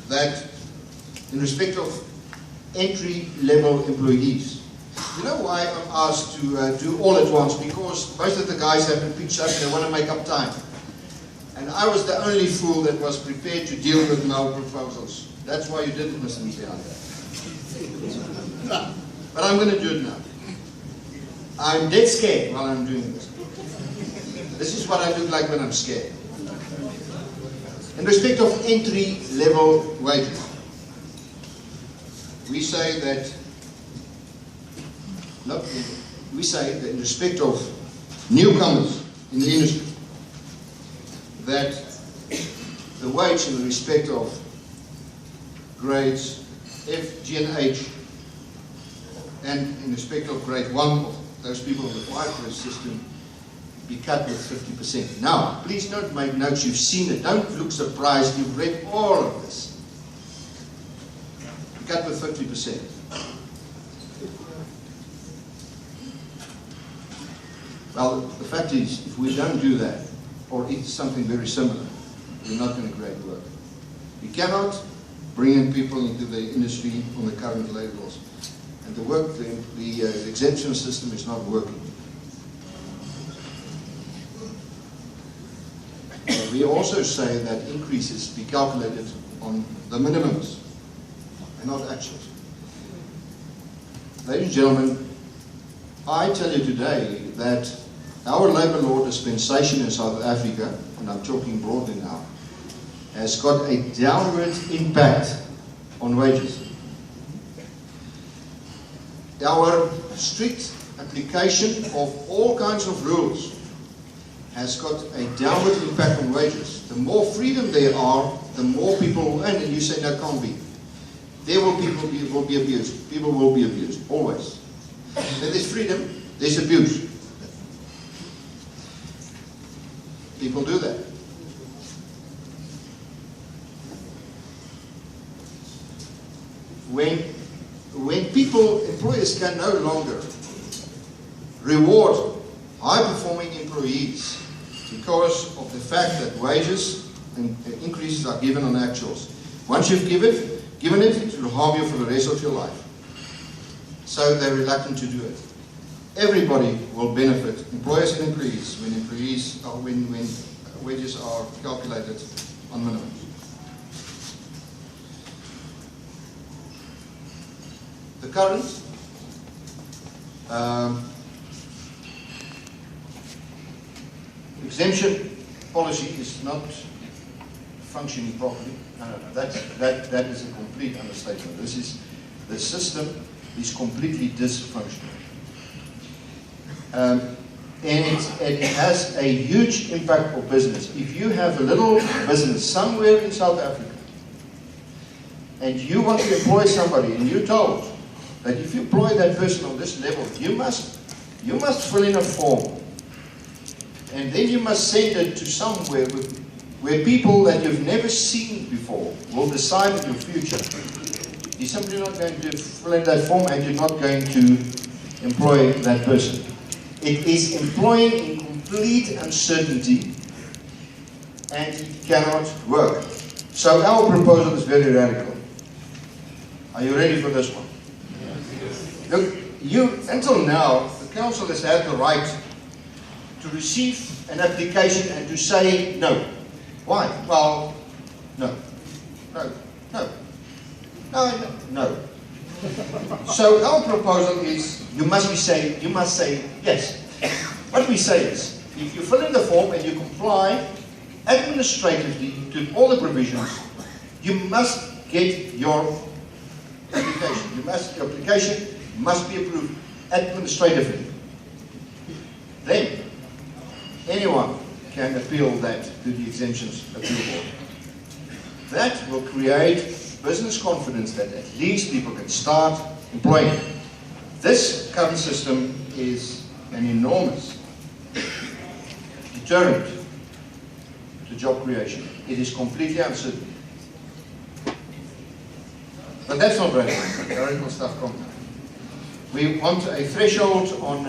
that in respect of entry-level employees, you know why I'm asked to do all at once? Because most of the guys have been pitched up and they want to make up time. And I was the only fool that was prepared to deal with no proposals. That's why you didn't, Mr. Mpianda. But I'm going to do it now. I'm dead scared while I'm doing this. This is what I look like when I'm scared. In respect of entry-level wages, we say that in respect of newcomers in the industry, that the wage in respect of grades F, G and H, and in respect of grade 1 of those people on the five-grade system, be cut with 50%. Now, please don't make notes, you've seen it, don't look surprised, you've read all of this. Be cut with 50%. Well, the fact is, if we don't do that, or it's something very similar, we're not going to create work. We cannot bring in people into the industry on the current levels. And the exemption system is not working. We also say that increases be calculated on the minimums and not actuals. Ladies and gentlemen, I tell you today that our labour law dispensation in South Africa, and I'm talking broadly now, has got a downward impact on wages. Our strict application of all kinds of rules has got a downward impact on wages. The more freedom there are, the more people will earn, and you say that can't be. There will be abused. People will be abused, always. Where there's freedom, there's abuse. People do that. When employers can no longer reward high-performing employees because of the fact that wages and increases are given on actuals. Once you've given it, it will harm you for the rest of your life. So they're reluctant to do it. Everybody will benefit. Employers will increase when wages are calculated on minimums. The current exemption policy is not functioning properly. No. That is a complete understatement. The system is completely dysfunctional. And it has a huge impact on business. If you have a little business somewhere in South Africa and you want to employ somebody and you're told that if you employ that person on this level, you must fill in a form, and then you must send it to somewhere where people that you've never seen before will decide on your future. You're simply not going to fill in that form, and you're not going to employ that person. It is employing in complete uncertainty, and it cannot work. So our proposal is very radical. Are you ready for this one? Look, until now, the council has had the right to receive an application and to say no. Why? Well, no. So our proposal is you must say yes. What we say is, if you fill in the form and you comply administratively to all the provisions, you must get your application. Your application must be approved administratively. Then anyone can appeal that to the exemptions appeal board. That will create business confidence that at least people can start employing. This current system is an enormous deterrent to job creation. It is completely uncertain. But that's not radical. Radical stuff comes. We want a threshold on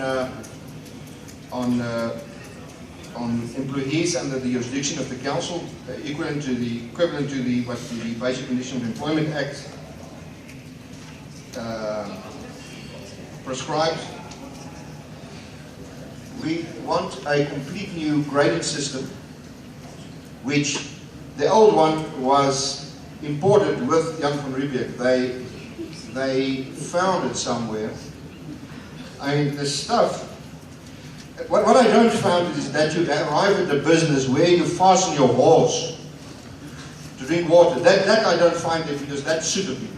on employees under the jurisdiction of the council, equivalent to the what the Basic Conditions of Employment Act prescribes. We want a complete new grading system, which the old one was imported with Jan van Riebeeck. They found it somewhere. I mean, the stuff. What I don't find is that you arrive at a business where you fasten your horse to drink water. That I don't find it, because that's suited me.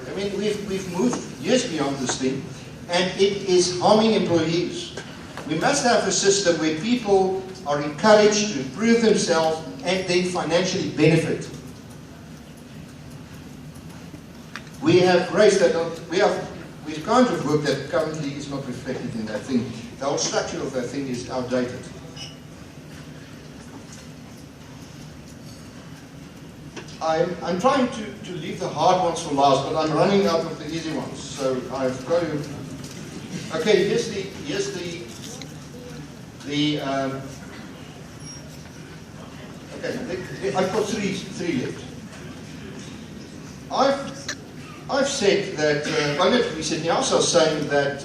I mean, we've moved years beyond this thing, and it is harming employees. We must have a system where people are encouraged to improve themselves and then financially benefit. We have raised that. We've kind of work that currently is not reflected in that thing. The whole structure of that thing is outdated. I'm trying to leave the hard ones for last, but I'm running out of the easy ones. So I've got to. Okay, here's the okay, I've got three left. I've said that, we said NEASA is saying that,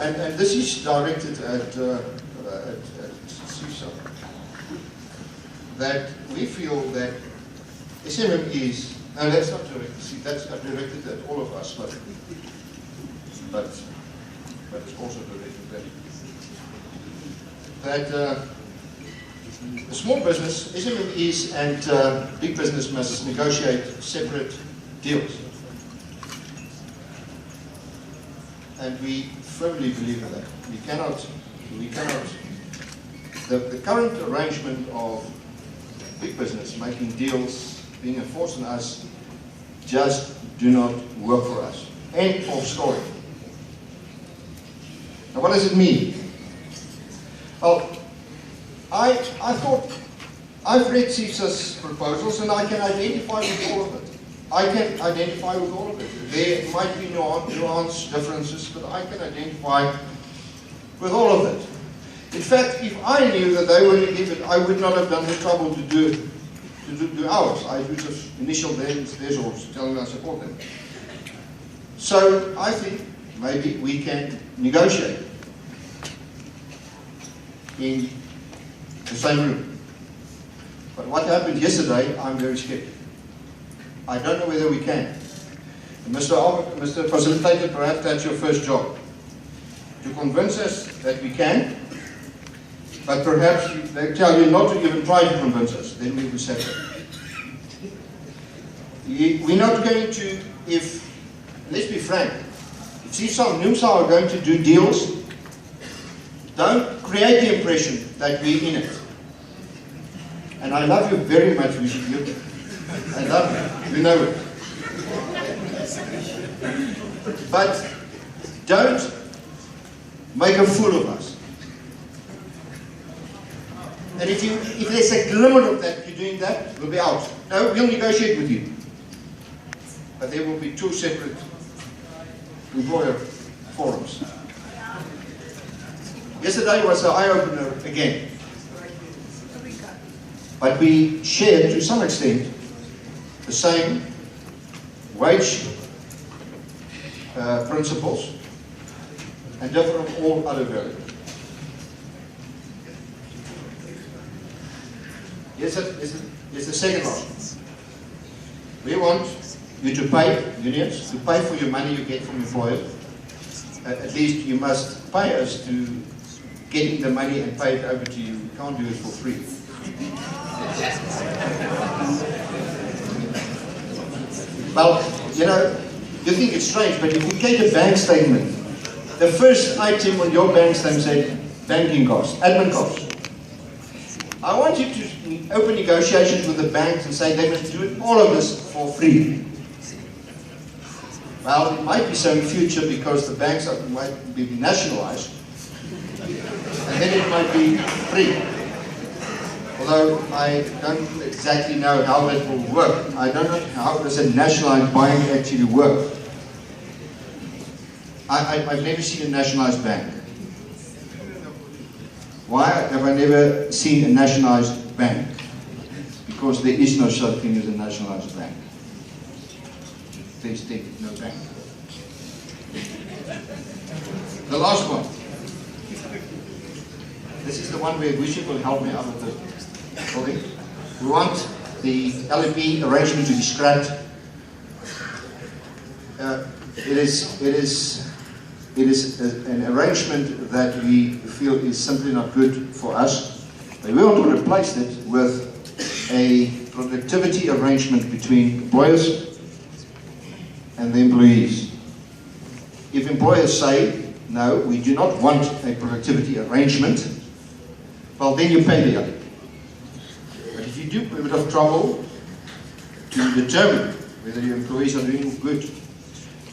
and this is directed at CISA, that we feel that SMMEs, no, that's not directed, see, that's directed at all of us, but it's also directed at that the small business, SMMEs and big business must negotiate separate deals. And we firmly believe in that. We cannot, the current arrangement of big business making deals, being enforced on us, just do not work for us. End of story. Now what does it mean? Well, I thought, I've read CISA's proposals and I can identify with all of it. There might be nuance differences, but I can identify with all of it. In fact, if I knew that they were to give it, I would not have done the trouble to do ours. I would just initial theirs or telling them I support them. So I think maybe we can negotiate in the same room. But what happened yesterday, I'm very scared. I don't know whether we can. Mr. Facilitator, perhaps that's your first job. To convince us that we can, but perhaps they tell you not to even try to convince us, then we will settle. We're not going to, let's be frank, if CISA and NEASA are going to do deals, don't create the impression that we're in it. And I love you very much, Richard. I love you. You know it. But don't make a fool of us. And if there's a glimmer of that, you're doing that, we'll be out. No, we'll negotiate with you. But there will be two separate employer forums. Yesterday was an eye-opener again. But we shared, to some extent, the same wage principles and differ from all other variables. Here's the second last. We want you to pay, unions, to pay for your money you get from employers. At least you must pay us to getting the money and pay it over to you. You can't do it for free. Well, you know, you think it's strange, but if you get a bank statement, the first item on your bank statement said banking costs, admin costs. I want you to open negotiations with the banks and say they must do all of this for free. Well, it might be so in future because the banks might be nationalized, and then it might be free. Although I don't exactly know how that will work. I don't know how does a nationalized bank actually work. I've never seen a nationalized bank. Why have I never seen a nationalized bank? Because there is no such thing as a nationalized bank. There's no bank. The last one. This is the one where Wishy will help me out of the building. We want the LFB arrangement to be scrapped. It is an arrangement that we feel is simply not good for us. We want to replace it with a productivity arrangement between employers and the employees. If employers say, no, we do not want a productivity arrangement, well, then you pay the other. But if you do a bit of trouble to determine whether your employees are doing good,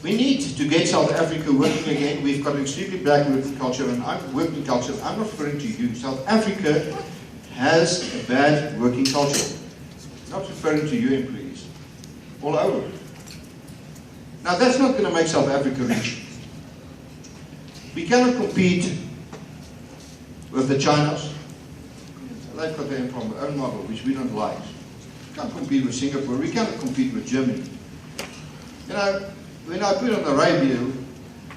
we need to get South Africa working again. We've got an extremely black working culture, and I'm not referring to you. South Africa has a bad working culture. I'm not referring to you employees. All over. Now that's not going to make South Africa rich. We cannot compete with the Chinas. They've got their own model, which we don't like. We can't compete with Singapore. We cannot compete with Germany. You know, when I put on the radio,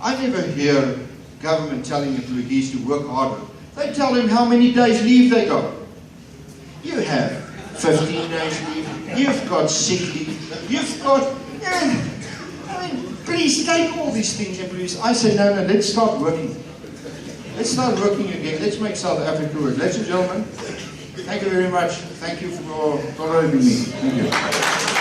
I never hear government telling employees to work harder. They tell them how many days leave they got. You have 15 days leave. You've got sick leave. You've got... I mean, please take all these things, employees. I say, no, let's start working. Let's start working again. Let's make South Africa work. Ladies and gentlemen, thank you very much. Thank you for tolerating me. Thank you.